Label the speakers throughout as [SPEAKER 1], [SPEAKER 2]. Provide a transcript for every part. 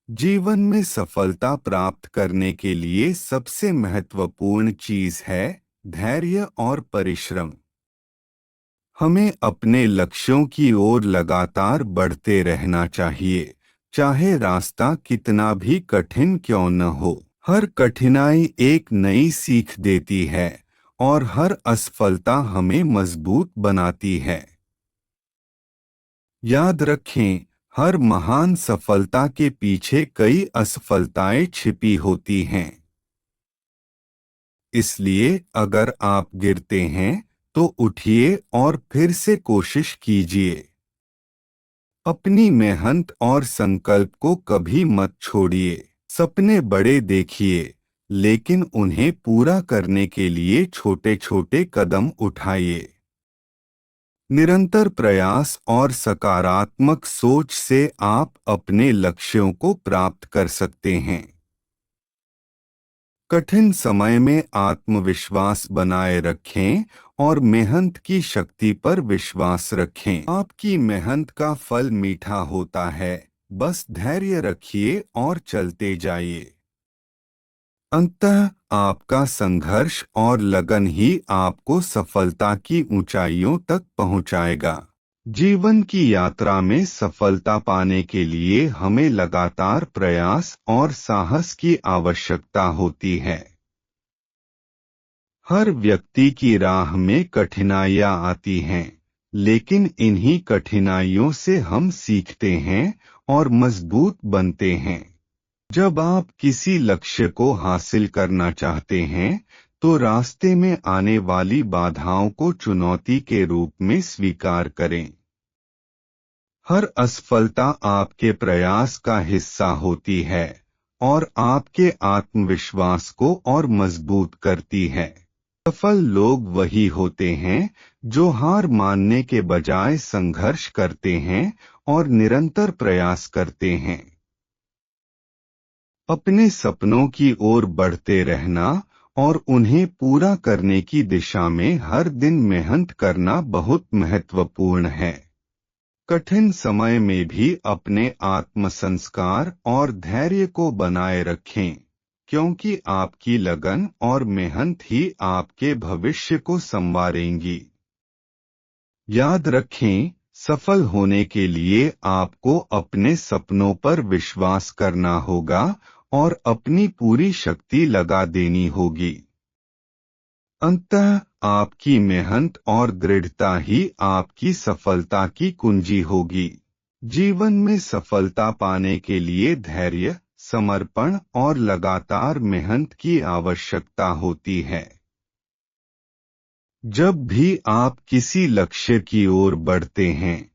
[SPEAKER 1] जीवन में सफलता प्राप्त करने के लिए सबसे महत्वपूर्ण चीज है धैर्य और परिश्रम। हमें अपने लक्ष्यों की ओर लगातार बढ़ते रहना चाहिए, चाहे रास्ता कितना भी कठिन क्यों न हो। हर कठिनाई एक नई सीख देती है और हर असफलता हमें मजबूत बनाती है। याद रखें, हर महान सफलता के पीछे कई असफलताएं छिपी होती हैं। इसलिए अगर आप गिरते हैं तो उठिए और फिर से कोशिश कीजिए। अपनी मेहनत और संकल्प को कभी मत छोड़िए। सपने बड़े देखिए, लेकिन उन्हें पूरा करने के लिए छोटे छोटे कदम उठाइए। निरंतर प्रयास और सकारात्मक सोच से आप अपने लक्ष्यों को प्राप्त कर सकते हैं। कठिन समय में आत्मविश्वास बनाए रखें और मेहनत की शक्ति पर विश्वास रखें। आपकी मेहनत का फल मीठा होता है, बस धैर्य रखिए और चलते जाइए। अंततः आपका संघर्ष और लगन ही आपको सफलता की ऊंचाइयों तक पहुंचाएगा। जीवन की यात्रा में सफलता पाने के लिए हमें लगातार प्रयास और साहस की आवश्यकता होती है। हर व्यक्ति की राह में कठिनाइयां आती हैं, लेकिन इन्हीं कठिनाइयों से हम सीखते हैं और मजबूत बनते हैं। जब आप किसी लक्ष्य को हासिल करना चाहते हैं, तो रास्ते में आने वाली बाधाओं को चुनौती के रूप में स्वीकार करें। हर असफलता आपके प्रयास का हिस्सा होती है और आपके आत्मविश्वास को और मजबूत करती है। सफल लोग वही होते हैं जो हार मानने के बजाय संघर्ष करते हैं और निरंतर प्रयास करते हैं। अपने सपनों की ओर बढ़ते रहना और उन्हें पूरा करने की दिशा में हर दिन मेहनत करना बहुत महत्वपूर्ण है। कठिन समय में भी अपने आत्मसंस्कार और धैर्य को बनाए रखें, क्योंकि आपकी लगन और मेहनत ही आपके भविष्य को संवारेंगी। याद रखें, सफल होने के लिए आपको अपने सपनों पर विश्वास करना होगा और अपनी पूरी शक्ति लगा देनी होगी। अंततः आपकी मेहनत और दृढ़ता ही आपकी सफलता की कुंजी होगी। जीवन में सफलता पाने के लिए धैर्य, समर्पण और लगातार मेहनत की आवश्यकता होती है। जब भी आप किसी लक्ष्य की ओर बढ़ते हैं,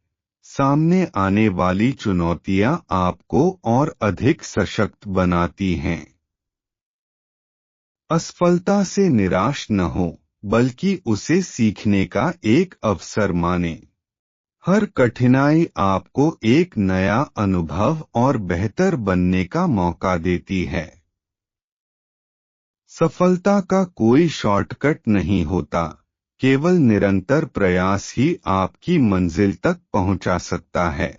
[SPEAKER 1] सामने आने वाली चुनौतियां आपको और अधिक सशक्त बनाती हैं। असफलता से निराश न हो, बल्कि उसे सीखने का एक अवसर माने। हर कठिनाई आपको एक नया अनुभव और बेहतर बनने का मौका देती है। सफलता का कोई शॉर्टकट नहीं होता, केवल निरंतर प्रयास ही आपकी मंजिल तक पहुंचा सकता है।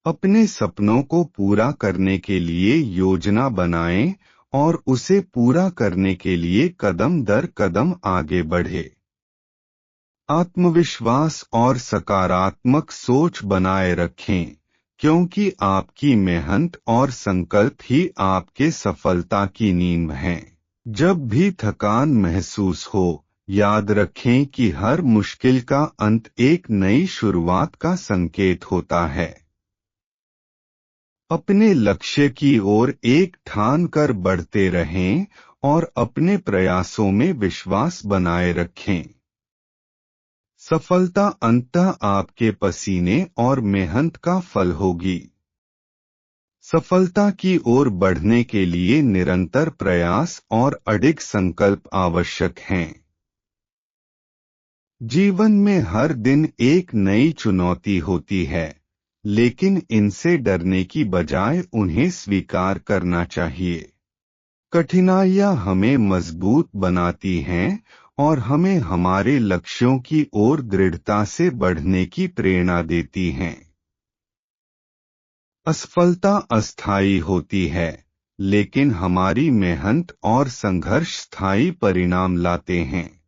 [SPEAKER 1] अपने सपनों को पूरा करने के लिए योजना बनाएं और उसे पूरा करने के लिए कदम दर कदम आगे बढ़े। आत्मविश्वास और सकारात्मक सोच बनाए रखें, क्योंकि आपकी मेहनत और संकल्प ही आपके सफलता की नींव हैं। जब भी थकान महसूस हो, याद रखें कि हर मुश्किल का अंत एक नई शुरुआत का संकेत होता है। अपने लक्ष्य की ओर एक ठान कर बढ़ते रहें और अपने प्रयासों में विश्वास बनाए रखें। सफलता अंततः आपके पसीने और मेहनत का फल होगी। सफलता की ओर बढ़ने के लिए निरंतर प्रयास और अडिग संकल्प आवश्यक हैं। जीवन में हर दिन एक नई चुनौती होती है, लेकिन इनसे डरने की बजाय उन्हें स्वीकार करना चाहिए। कठिनाइयां हमें मजबूत बनाती हैं और हमें हमारे लक्ष्यों की ओर दृढ़ता से बढ़ने की प्रेरणा देती हैं। असफलता अस्थायी होती है, लेकिन हमारी मेहनत और संघर्ष स्थायी परिणाम लाते हैं।